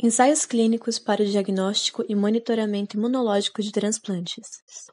Ensaios clínicos para o diagnóstico e monitoramento imunológico de transplantes.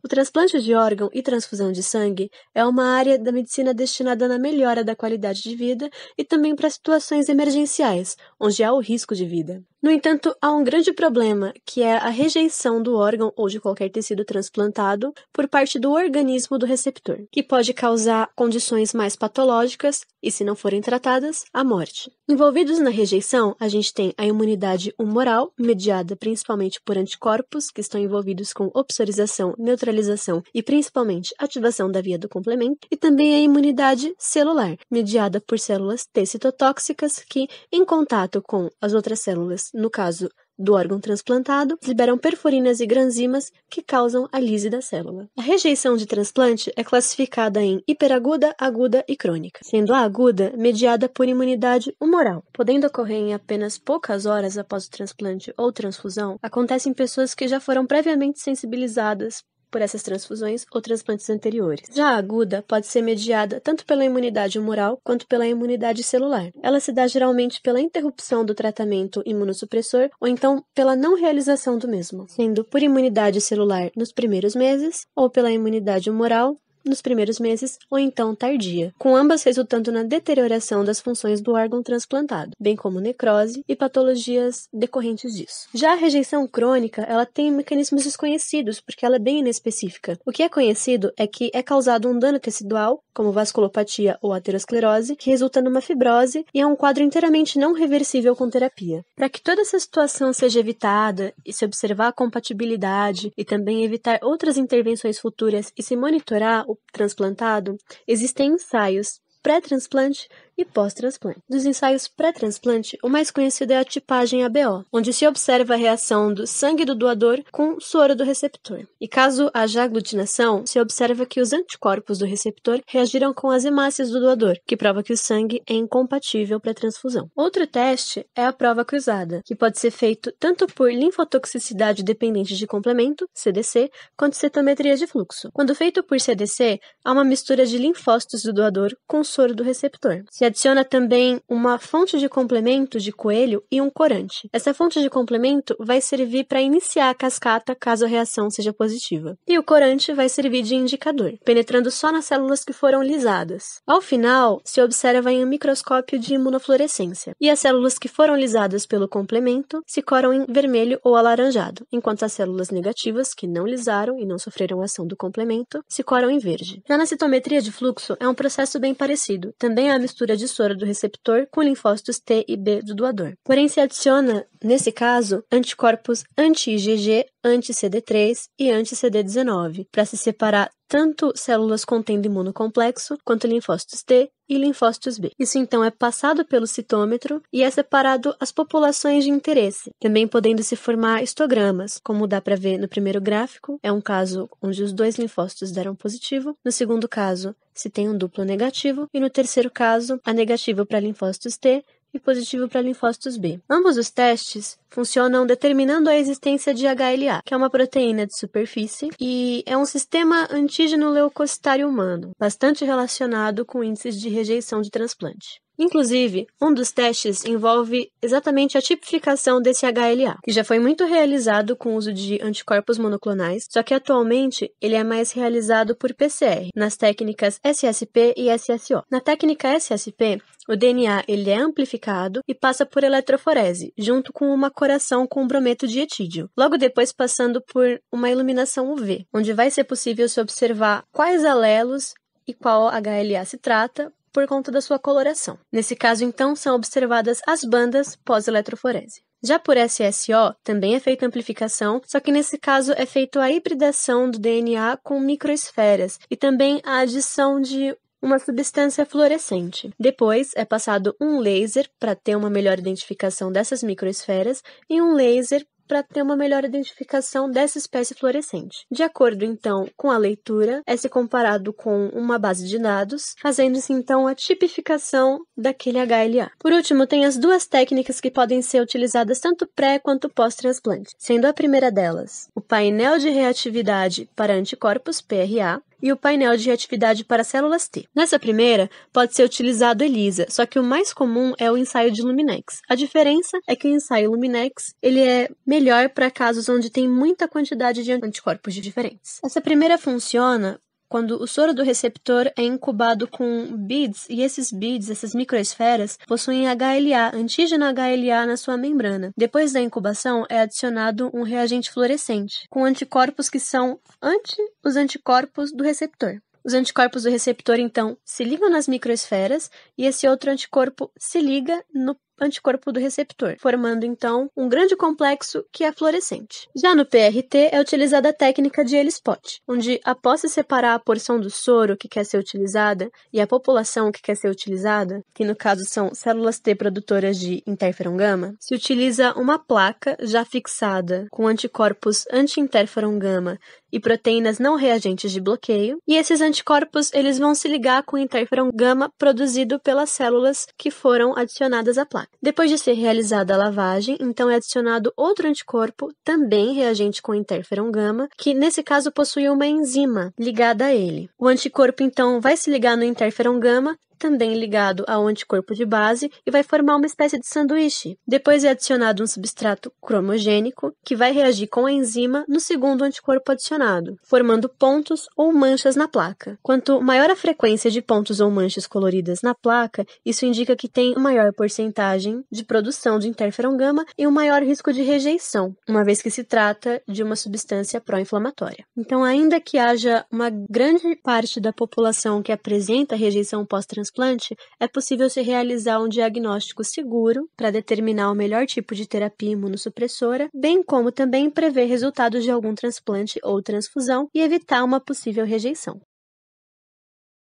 O transplante de órgão e transfusão de sangue é uma área da medicina destinada na melhora da qualidade de vida e também para situações emergenciais, onde há o risco de vida. No entanto, há um grande problema, que é a rejeição do órgão ou de qualquer tecido transplantado por parte do organismo do receptor, que pode causar condições mais patológicas e, se não forem tratadas, a morte. Envolvidos na rejeição, a gente tem a imunidade humoral, mediada principalmente por anticorpos, que estão envolvidos com opsorização, neutralização e principalmente ativação da via do complemento, e também a imunidade celular, mediada por células T citotóxicas que, em contato com as outras células, no caso do órgão transplantado, liberam perforinas e granzimas que causam a lise da célula. A rejeição de transplante é classificada em hiperaguda, aguda e crônica, sendo a aguda mediada por imunidade humoral, podendo ocorrer em apenas poucas horas após o transplante ou transfusão. Acontece em pessoas que já foram previamente sensibilizadas por essas transfusões ou transplantes anteriores. Já a aguda pode ser mediada tanto pela imunidade humoral quanto pela imunidade celular. Ela se dá geralmente pela interrupção do tratamento imunossupressor ou então pela não realização do mesmo, sendo por imunidade celular nos primeiros meses ou pela imunidade humoral nos primeiros meses ou então tardia, com ambas resultando na deterioração das funções do órgão transplantado, bem como necrose e patologias decorrentes disso. Já a rejeição crônica, ela tem mecanismos desconhecidos, porque ela é bem inespecífica. O que é conhecido é que é causado um dano tecidual, como vasculopatia ou aterosclerose, que resulta numa fibrose e é um quadro inteiramente não reversível com terapia. Para que toda essa situação seja evitada e se observar a compatibilidade e também evitar outras intervenções futuras e se monitorar o transplantado, existem ensaios pré-transplante e pós-transplante. Dos ensaios pré-transplante, o mais conhecido é a tipagem ABO, onde se observa a reação do sangue do doador com o soro do receptor. E caso haja aglutinação, se observa que os anticorpos do receptor reagiram com as hemácias do doador, que prova que o sangue é incompatível para a transfusão. Outro teste é a prova cruzada, que pode ser feito tanto por linfotoxicidade dependente de complemento, CDC, quanto cetometria de fluxo. Quando feito por CDC, há uma mistura de linfócitos do doador com o soro do receptor. Se adiciona também uma fonte de complemento de coelho e um corante. Essa fonte de complemento vai servir para iniciar a cascata caso a reação seja positiva. E o corante vai servir de indicador, penetrando só nas células que foram lisadas. Ao final, se observa em um microscópio de imunofluorescência. E as células que foram lisadas pelo complemento se coram em vermelho ou alaranjado, enquanto as células negativas, que não lisaram e não sofreram a ação do complemento, se coram em verde. Já na citometria de fluxo, é um processo bem parecido. Também há a mistura de soro do receptor com linfócitos T e B do doador. Porém, se adiciona, nesse caso, anticorpos anti-IgG, anti-CD3 e anti-CD19, para se separar tanto células contendo imunocomplexo, quanto linfócitos T e linfócitos B. Isso então é passado pelo citômetro e é separado as populações de interesse, também podendo se formar histogramas, como dá para ver no primeiro gráfico, é um caso onde os dois linfócitos deram positivo, no segundo caso, se tem um duplo negativo, e no terceiro caso, há negativo para linfócitos T e positivo para linfócitos B. Ambos os testes funcionam determinando a existência de HLA, que é uma proteína de superfície e é um sistema antígeno leucocitário humano, bastante relacionado com índices de rejeição de transplante. Inclusive, um dos testes envolve exatamente a tipificação desse HLA, que já foi muito realizado com o uso de anticorpos monoclonais, só que atualmente ele é mais realizado por PCR, nas técnicas SSP e SSO. Na técnica SSP, o DNA ele é amplificado e passa por eletroforese, junto com uma coração com brometo de etídio, logo depois passando por uma iluminação UV, onde vai ser possível se observar quais alelos e qual HLA se trata, por conta da sua coloração. Nesse caso, então, são observadas as bandas pós-eletroforese. Já por SSO, também é feita amplificação, só que nesse caso é feita a hibridação do DNA com microesferas e também a adição de uma substância fluorescente. Depois é passado um laser para ter uma melhor identificação dessas microesferas e um laser para ter uma melhor identificação dessa espécie fluorescente. De acordo, então, com a leitura, é se comparado com uma base de dados, fazendo-se, então, a tipificação daquele HLA. Por último, tem as duas técnicas que podem ser utilizadas tanto pré- quanto pós-transplante, sendo a primeira delas o painel de reatividade para anticorpos, PRA, e o painel de reatividade para células T. Nessa primeira, pode ser utilizado ELISA, só que o mais comum é o ensaio de Luminex. A diferença é que o ensaio Luminex ele é melhor para casos onde tem muita quantidade de anticorpos diferentes. Essa primeira funciona quando o soro do receptor é incubado com beads, e esses beads, essas microesferas, possuem HLA, antígeno HLA na sua membrana. Depois da incubação, é adicionado um reagente fluorescente, com anticorpos que são os anticorpos do receptor. Os anticorpos do receptor, então, se ligam nas microesferas e esse outro anticorpo se liga no anticorpo do receptor, formando, então, um grande complexo que é fluorescente. Já no PRT, é utilizada a técnica de ELISpot, onde, após se separar a porção do soro que quer ser utilizada e a população que quer ser utilizada, que no caso são células T produtoras de interferon gama, se utiliza uma placa já fixada com anticorpos anti-interferon gama e proteínas não reagentes de bloqueio, e esses anticorpos eles vão se ligar com o interferon gama produzido pelas células que foram adicionadas à placa. Depois de ser realizada a lavagem, então é adicionado outro anticorpo, também reagente com interferon gama, que nesse caso possui uma enzima ligada a ele. O anticorpo então vai se ligar no interferon gama, também ligado ao anticorpo de base, e vai formar uma espécie de sanduíche. Depois é adicionado um substrato cromogênico, que vai reagir com a enzima no segundo anticorpo adicionado, formando pontos ou manchas na placa. Quanto maior a frequência de pontos ou manchas coloridas na placa, isso indica que tem maior porcentagem de produção de interferon gama e um maior risco de rejeição, uma vez que se trata de uma substância pró-inflamatória. Então, ainda que haja uma grande parte da população que apresenta rejeição pós-transplante, é possível se realizar um diagnóstico seguro para determinar o melhor tipo de terapia imunossupressora, bem como também prever resultados de algum transplante ou transfusão e evitar uma possível rejeição.